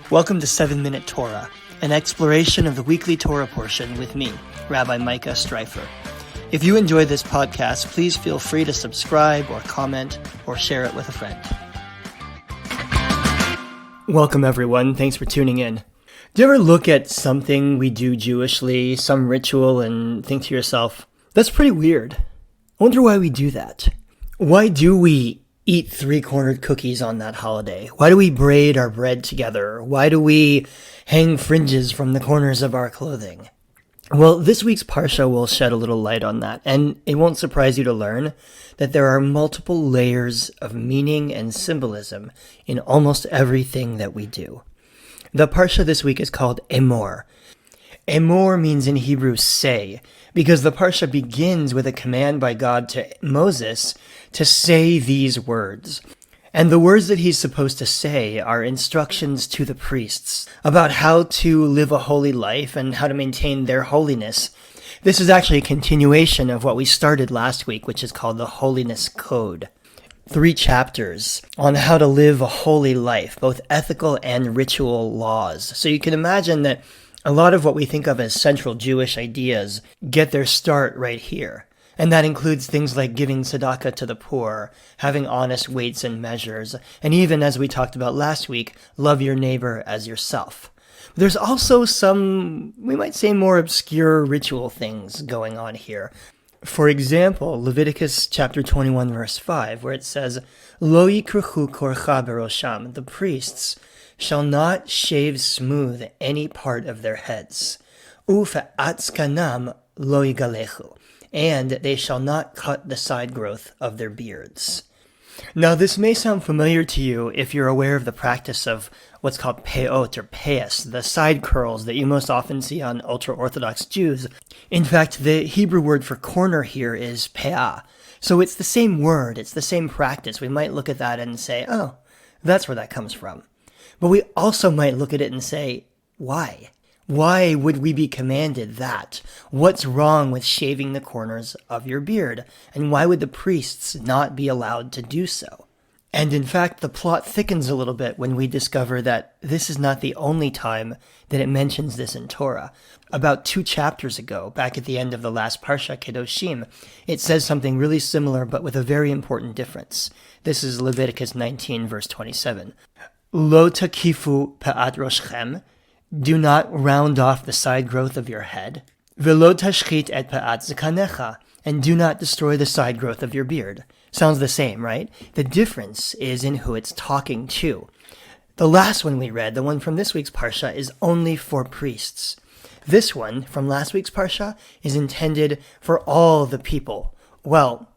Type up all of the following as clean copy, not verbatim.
Welcome to 7-Minute Torah, an exploration of the weekly Torah portion with me, Rabbi Micah Streifer. If you enjoy this podcast, please feel free to subscribe or comment or share it with a friend. Welcome everyone, thanks for tuning in. Do you ever look at something we do Jewishly, some ritual, and think to yourself, that's pretty weird. I wonder why we do that. Why do we eat three-cornered cookies on that holiday? Why do we braid our bread together? Why do we hang fringes from the corners of our clothing? Well, this week's Parsha will shed a little light on that, and it won't surprise you to learn that there are multiple layers of meaning and symbolism in almost everything that we do. The Parsha this week is called Emor. Emor means in Hebrew, say, because the Parsha begins with a command by God to Moses to say these words. And the words that he's supposed to say are instructions to the priests about how to live a holy life and how to maintain their holiness. This is actually a continuation of what we started last week, which is called the Holiness Code. 3 chapters on how to live a holy life, both ethical and ritual laws. So you can imagine that a lot of what we think of as central Jewish ideas get their start right here. And that includes things like giving tzedakah to the poor, having honest weights and measures, and even, as we talked about last week, love your neighbor as yourself. There's also some, we might say, more obscure ritual things going on here. For example, Leviticus chapter 21, verse 5, where it says, Lo yikruchu korcha berosham, the priests shall not shave smooth any part of their heads. U'fa'atzkanam lo yigalechu, and they shall not cut the side growth of their beards. Now, this may sound familiar to you if you're aware of the practice of what's called peot or payas, the side curls that you most often see on ultra-Orthodox Jews. In fact, the Hebrew word for corner here is peah. So it's the same word, it's the same practice. We might look at that and say, oh, that's where that comes from. But we also might look at it and say, why? Why would we be commanded that? What's wrong with shaving the corners of your beard? And why would the priests not be allowed to do so? And in fact, the plot thickens a little bit when we discover that this is not the only time that it mentions this in Torah. About 2 chapters ago, back at the end of the last Parsha, Kedoshim, it says something really similar but with a very important difference. This is Leviticus 19, verse 27. Lo takifu pa'at roshchem, do not round off the side growth of your head. Velo tashchit et pa'at zekanecha, and do not destroy the side growth of your beard. Sounds the same, right? The difference is in who it's talking to. The last one we read, the one from this week's Parsha, is only for priests. This one, from last week's Parsha, is intended for all the people. Well,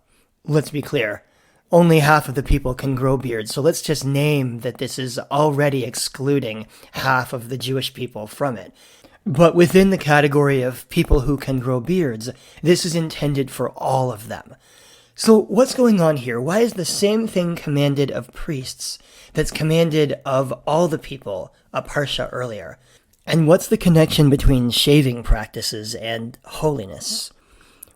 let's be clear. Only half of the people can grow beards, so let's just name that this is already excluding half of the Jewish people from it. But within the category of people who can grow beards, this is intended for all of them. So what's going on here? Why is the same thing commanded of priests that's commanded of all the people a Parsha earlier? And what's the connection between shaving practices and holiness?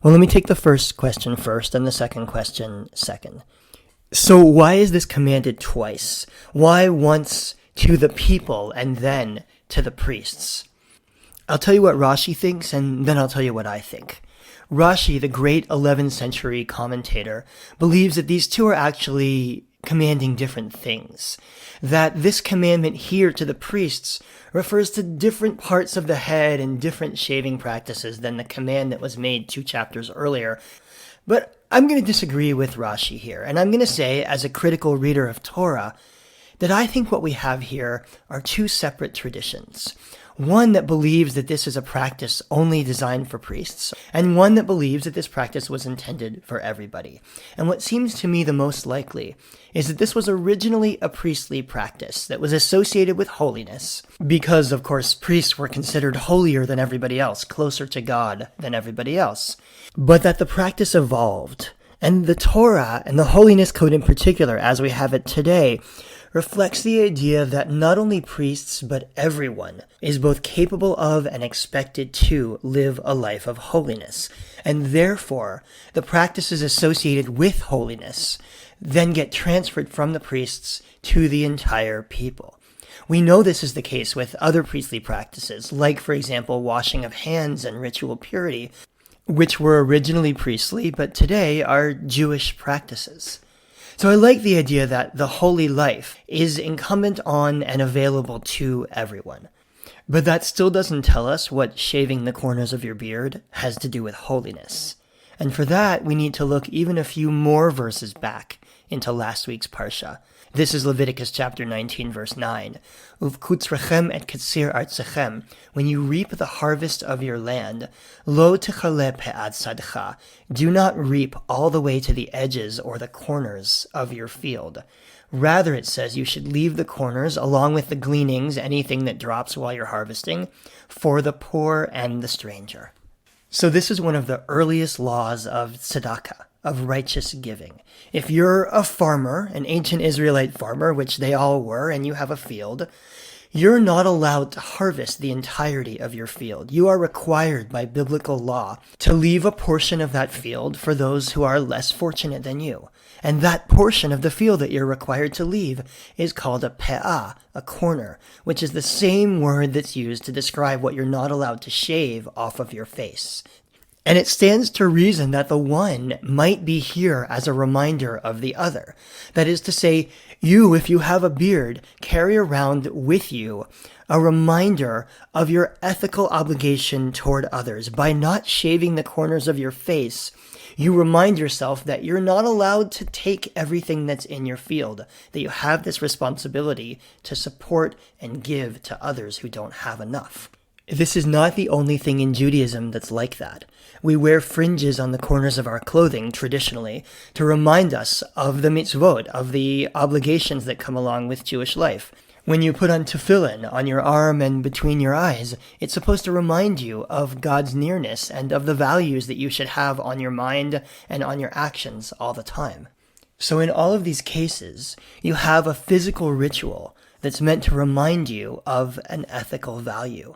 Well, let me take the first question first and the second question second. So why is this commanded twice? Why once to the people and then to the priests? I'll tell you what Rashi thinks, and then I'll tell you what I think. Rashi, the great 11th century commentator, believes that these two are actually commanding different things. That this commandment here to the priests refers to different parts of the head and different shaving practices than the command that was made 2 chapters earlier. But I'm going to disagree with Rashi here, and I'm going to say, as a critical reader of Torah, that I think what we have here are 2 separate traditions. One that believes that this is a practice only designed for priests, and one that believes that this practice was intended for everybody. And what seems to me the most likely is that this was originally a priestly practice that was associated with holiness, because, of course, priests were considered holier than everybody else, closer to God than everybody else. But that the practice evolved, and the Torah, and the Holiness Code in particular, as we have it today, reflects the idea that not only priests, but everyone is both capable of and expected to live a life of holiness. And therefore, the practices associated with holiness then get transferred from the priests to the entire people. We know this is the case with other priestly practices, like, for example, washing of hands and ritual purity, which were originally priestly, but today are Jewish practices. So I like the idea that the holy life is incumbent on and available to everyone. But that still doesn't tell us what shaving the corners of your beard has to do with holiness. And for that, we need to look even a few more verses back into last week's Parsha. This is Leviticus chapter 19, verse 9. Uvkutzrechem et katsir artzechem. When you reap the harvest of your land, lo techale pe'ad sadcha. Do not reap all the way to the edges or the corners of your field. Rather, it says you should leave the corners along with the gleanings, anything that drops while you're harvesting, for the poor and the stranger. So this is one of the earliest laws of tzedakah, of righteous giving. If you're a farmer, an ancient Israelite farmer, which they all were, and you have a field, you're not allowed to harvest the entirety of your field. You are required by biblical law to leave a portion of that field for those who are less fortunate than you. And that portion of the field that you're required to leave is called a pe'ah, a corner, which is the same word that's used to describe what you're not allowed to shave off of your face. And it stands to reason that the one might be here as a reminder of the other. That is to say, you, if you have a beard, carry around with you a reminder of your ethical obligation toward others. By not shaving the corners of your face, you remind yourself that you're not allowed to take everything that's in your field, that you have this responsibility to support and give to others who don't have enough. This is not the only thing in Judaism that's like that. We wear fringes on the corners of our clothing, traditionally, to remind us of the mitzvot, of the obligations that come along with Jewish life. When you put on tefillin on your arm and between your eyes, it's supposed to remind you of God's nearness and of the values that you should have on your mind and on your actions all the time. So in all of these cases, you have a physical ritual that's meant to remind you of an ethical value.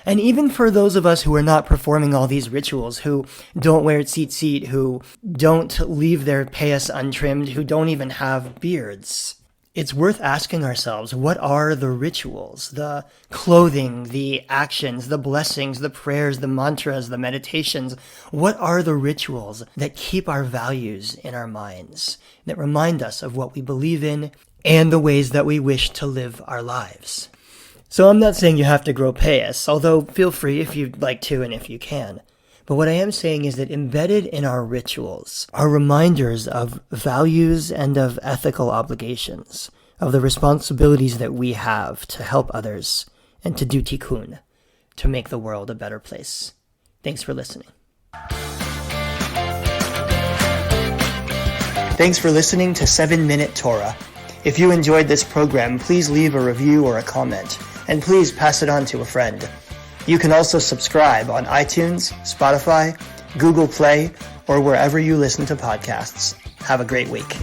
And even for those of us who are not performing all these rituals, who don't wear tzitzit, who don't leave their payas untrimmed, who don't even have beards, it's worth asking ourselves, what are the rituals, the clothing, the actions, the blessings, the prayers, the mantras, the meditations? What are the rituals that keep our values in our minds, that remind us of what we believe in and the ways that we wish to live our lives? So I'm not saying you have to grow payas, although feel free if you'd like to and if you can. But what I am saying is that embedded in our rituals are reminders of values and of ethical obligations, of the responsibilities that we have to help others and to do tikkun, to make the world a better place. Thanks for listening. Thanks for listening to 7-Minute Torah. If you enjoyed this program, please leave a review or a comment, and please pass it on to a friend. You can also subscribe on iTunes, Spotify, Google Play, or wherever you listen to podcasts. Have a great week.